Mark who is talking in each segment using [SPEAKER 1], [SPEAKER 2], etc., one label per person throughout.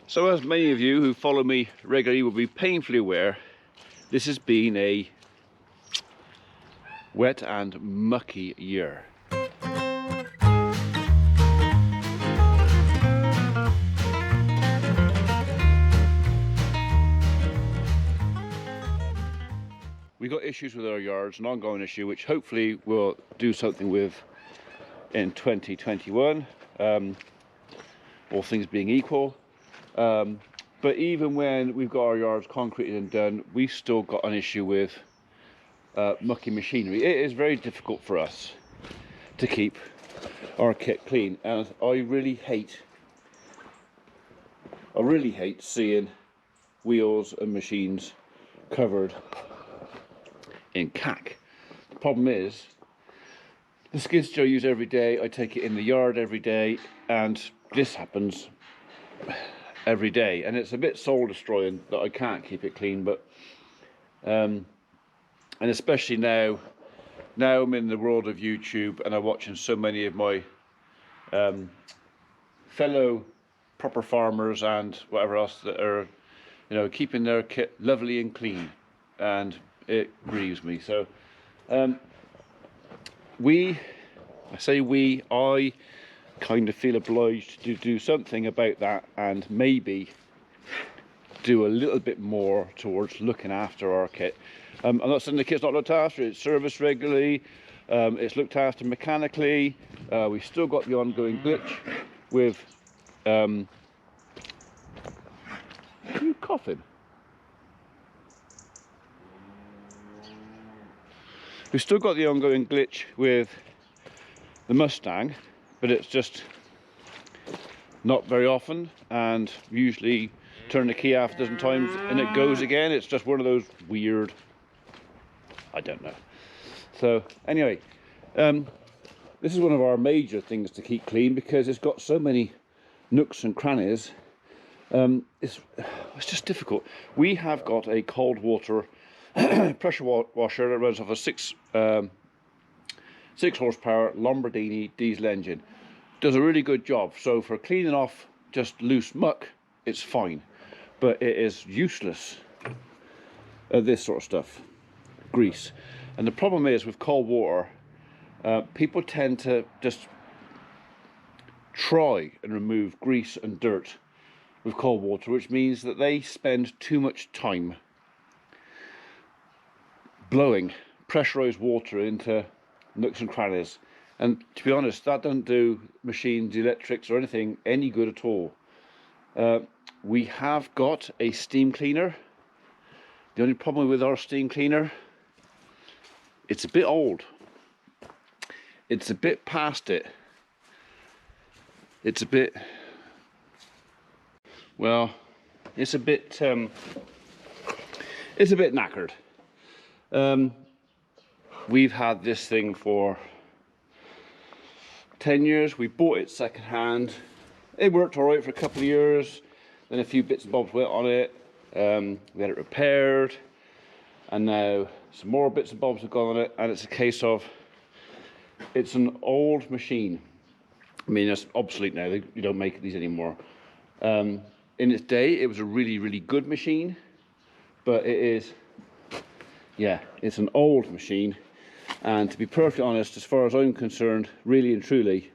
[SPEAKER 1] So as many of you who follow me regularly will be painfully aware, this has been a wet and mucky year. We got issues with our yards, an ongoing issue which hopefully we'll do something with in 2021, all things being equal. But even when we've got our yards concreted and done, we've still got an issue with mucky machinery. It is very difficult for us to keep our kit clean, and I really hate seeing wheels and machines covered in cack. The problem is, the skid steer I use every day, I take it in the yard every day, and this happens every day, and it's a bit soul destroying that I can't keep it clean. But and especially now I'm in the world of YouTube and I'm watching so many of my fellow proper farmers and whatever else that are, you know, keeping their kit lovely and clean, and it grieves me. So I kind of feel obliged to do something about that, and maybe do a little bit more towards looking after our kit. I'm not saying the kit's not looked after, it's serviced regularly, it's looked after mechanically. We've still got the ongoing glitch with are you coughing? We've still got the ongoing glitch with the Mustang, but it's just not very often, and usually turn the key half a dozen times and it goes again. It's just one of those weird, I don't know. So anyway, this is one of our major things to keep clean because it's got so many nooks and crannies. It's just difficult. We have got a cold water pressure washer that runs off a 6 horsepower Lamborghini diesel engine. Does a really good job. So for cleaning off just loose muck, it's fine, but it is useless at this sort of stuff, grease. And the problem is with cold water, people tend to just try and remove grease and dirt with cold water, which means that they spend too much time blowing pressurized water into nooks and crannies, and to be honest, that doesn't do machines, electrics or anything any good at all. We have got a steam cleaner. The only problem with our steam cleaner, it's a bit old, it's a bit past it, it's a bit, well, it's a bit knackered. We've had this thing for 10 years. We bought it second hand. It worked all right for a couple of years. Then a few bits and bobs went on it. We had it repaired, and now some more bits and bobs have gone on it. And it's a case of, it's an old machine. I mean, it's obsolete now. You don't make these anymore. In its day, it was a really, really good machine, but it is, yeah, it's an old machine. And to be perfectly honest, as far as I'm concerned, really and truly,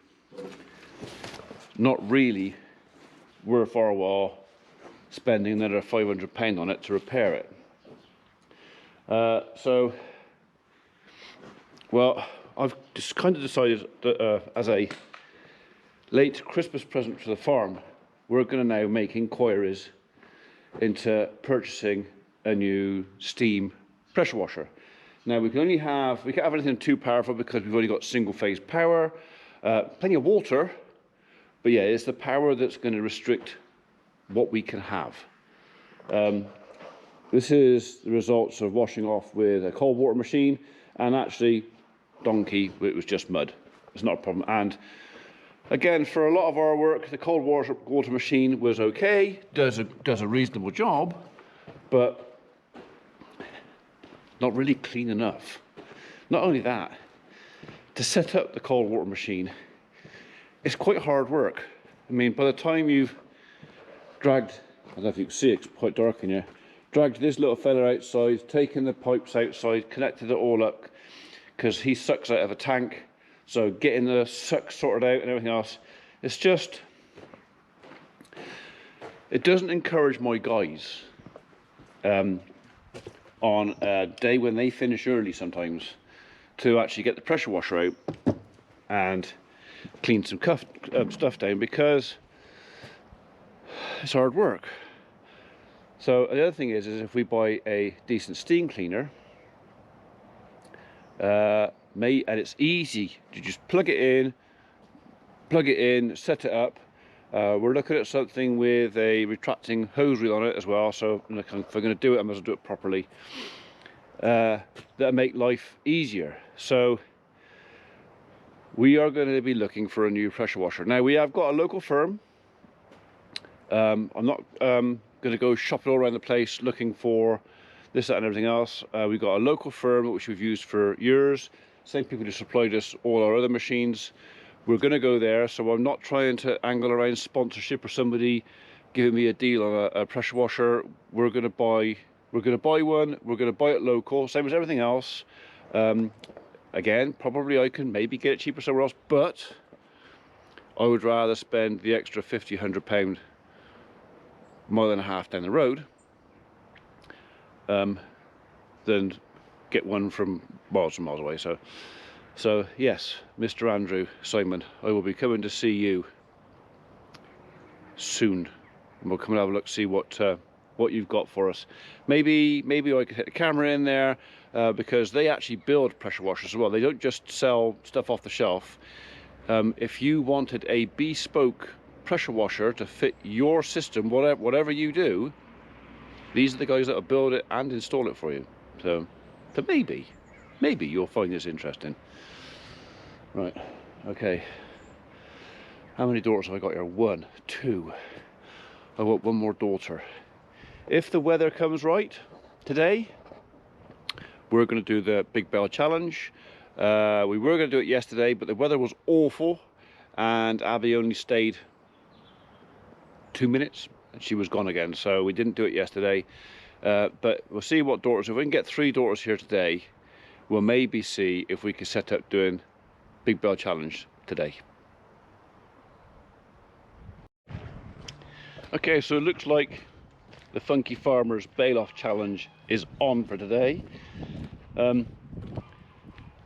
[SPEAKER 1] not really worth our while spending another £500 on it to repair it. So, well, I've just kind of decided that as a late Christmas present for the farm, we're going to now make inquiries into purchasing a new steam pressure washer. Now we can't have anything too powerful because we've only got single phase power, plenty of water, but yeah, it's the power that's going to restrict what we can have. This is the results of washing off with a cold water machine, and actually, donkey, it was just mud. It's not a problem. And again, for a lot of our work, the cold water machine was okay, does a reasonable job, but not really clean enough. Not only that, to set up the cold water machine, it's quite hard work. I mean, by the time you've dragged, I don't know if you can see it, it's quite dark in here, dragged this little fella outside, taken the pipes outside, connected it all up, because he sucks out of a tank, so getting the suck sorted out and everything else, it's just, it doesn't encourage my guys on a day when they finish early sometimes to actually get the pressure washer out and clean some stuff down, because it's hard work. So the other thing is if we buy a decent steam cleaner, and it's easy to just plug it in, set it up. We're looking at something with a retracting hose reel on it as well, so if we're going to do it, I must do it properly. That'll make life easier. So we are going to be looking for a new pressure washer. Now, we have got a local firm. I'm not going to go shopping all around the place looking for this, that and everything else. We've got a local firm which we've used for years. Same people who supplied us all our other machines. We're going to go there, so I'm not trying to angle around sponsorship or somebody giving me a deal on a pressure washer. We're going to buy one. We're going to buy it local, same as everything else. Again, probably I can maybe get it cheaper somewhere else, but I would rather spend the extra £50, £100 mile and a half down the road than get one from miles and miles away. So yes, Mr. Andrew Simon, I will be coming to see you soon, and we'll come and have a look, see what you've got for us. Maybe I could hit the camera in there, because they actually build pressure washers as well. They don't just sell stuff off the shelf. If you wanted a bespoke pressure washer to fit your system, whatever you do, these are the guys that will build it and install it for you. So maybe you'll find this interesting. Right, okay. How many daughters have I got here? 1, 2. I want one more daughter. If the weather comes right today, we're going to do the Big Bale challenge. We were going to do it yesterday, but the weather was awful, and Abby only stayed 2 minutes and she was gone again, so we didn't do it yesterday. But we'll see what daughters, if we can get 3 daughters here today, we'll maybe see if we can set up doing Big Bale challenge today. Okay, so it looks like the Funky Farmers Bale-off challenge is on for today.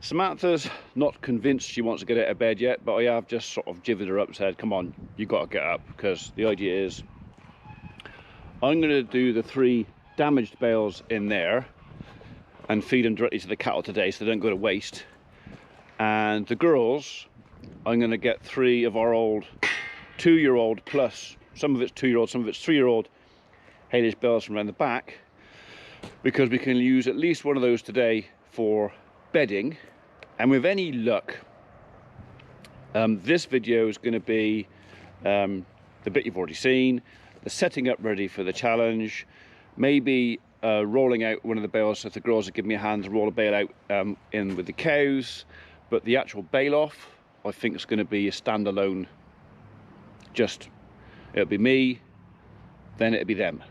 [SPEAKER 1] Samantha's not convinced she wants to get out of bed yet, but I have just sort of jivvied her up and said, come on, you've got to get up, because the idea is I'm going to do the 3 damaged bales in there and feed them directly to the cattle today so they don't go to waste. And the girls, I'm going to get 3 of our old 2-year-old, plus some of it's 2-year-old, some of it's 3-year-old haylage bales from around the back, because we can use at least one of those today for bedding. And with any luck, this video is going to be the bit you've already seen, the setting up ready for the challenge, maybe rolling out one of the bales if the girls will give me a hand to roll a bale out in with the cows. But the actual bale off, I think it's going to be a standalone. Just, it'll be me, then it'll be them,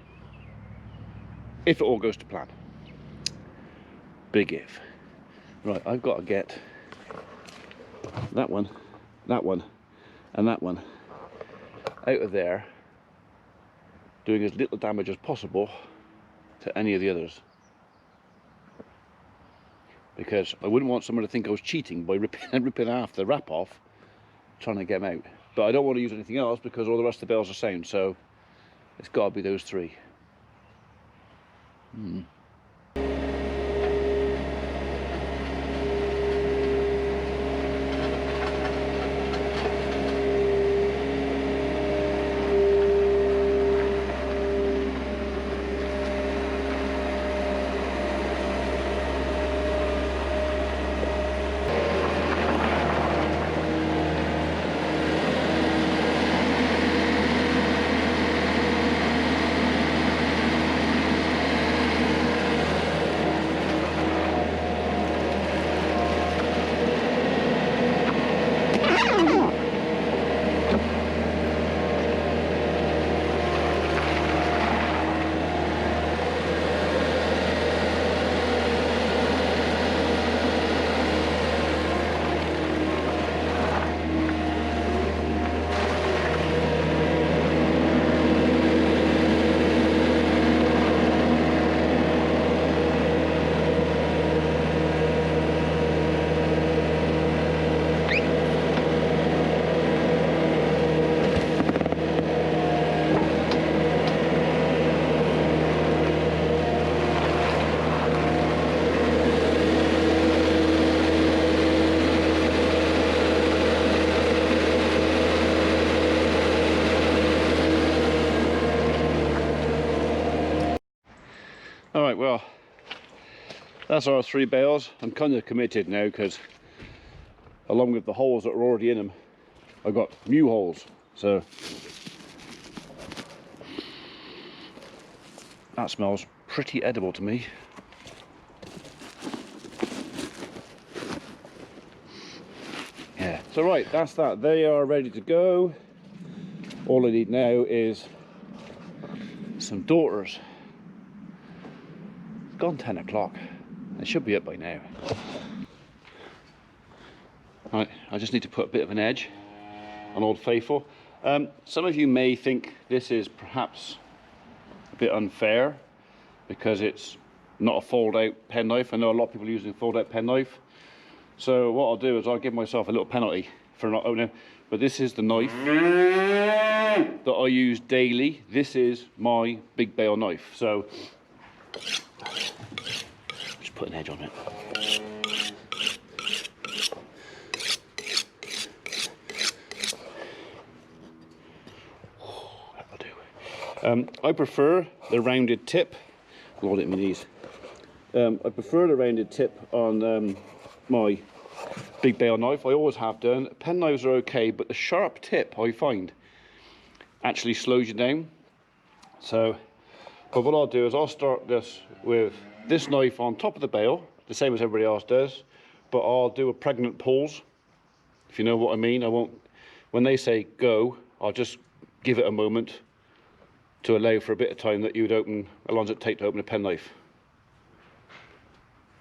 [SPEAKER 1] if it all goes to plan. Big if. Right, I've got to get that one, and that one out of there, doing as little damage as possible to any of the others, because I wouldn't want someone to think I was cheating by ripping half the wrap off trying to get them out. But I don't want to use anything else because all the rest of the bales are sound, so it's got to be those 3. All right, well, that's our 3 bales. I'm kind of committed now because along with the holes that are already in them, I've got new holes. So that smells pretty edible to me. Yeah, so right, that's that. They are ready to go. All I need now is some daughters. It's gone 10 o'clock. They should be up by now. Right, I just need to put a bit of an edge on Old Faithful. Some of you may think this is perhaps a bit unfair because it's not a fold-out penknife. I know a lot of people are using a fold-out penknife. So what I'll do is I'll give myself a little penalty for not opening. But this is the knife that I use daily. This is my Big Bale knife. So just put an edge on it. That'll do. I prefer the rounded tip. Lord, it my knees. I prefer the rounded tip on my Big Bale knife. I always have done. Pen knives are okay, but the sharp tip I find actually slows you down. So, but what I'll do is I'll start this with this knife on top of the bale, the same as everybody else does, but I'll do a pregnant pause, if you know what I mean. I won't, when they say go, I'll just give it a moment to allow for a bit of time that you'd open, how long does it take to open a penknife?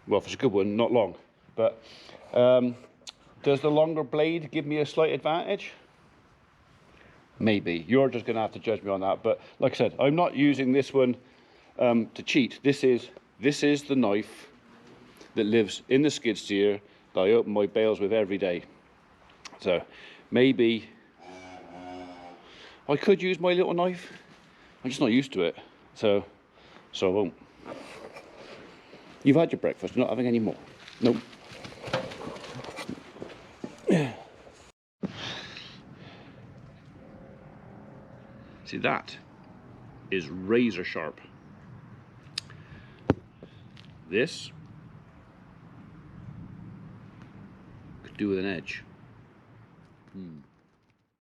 [SPEAKER 1] Well, if it's a good one, not long. But does the longer blade give me a slight advantage? Maybe. You're just going to have to judge me on that. But like I said, I'm not using this one to cheat. This is the knife that lives in the skid steer that I open my bales with every day. So maybe I could use my little knife. I'm just not used to it. So I won't. You've had your breakfast, you're not having any more. Nope. See, that is razor sharp. This could do with an edge.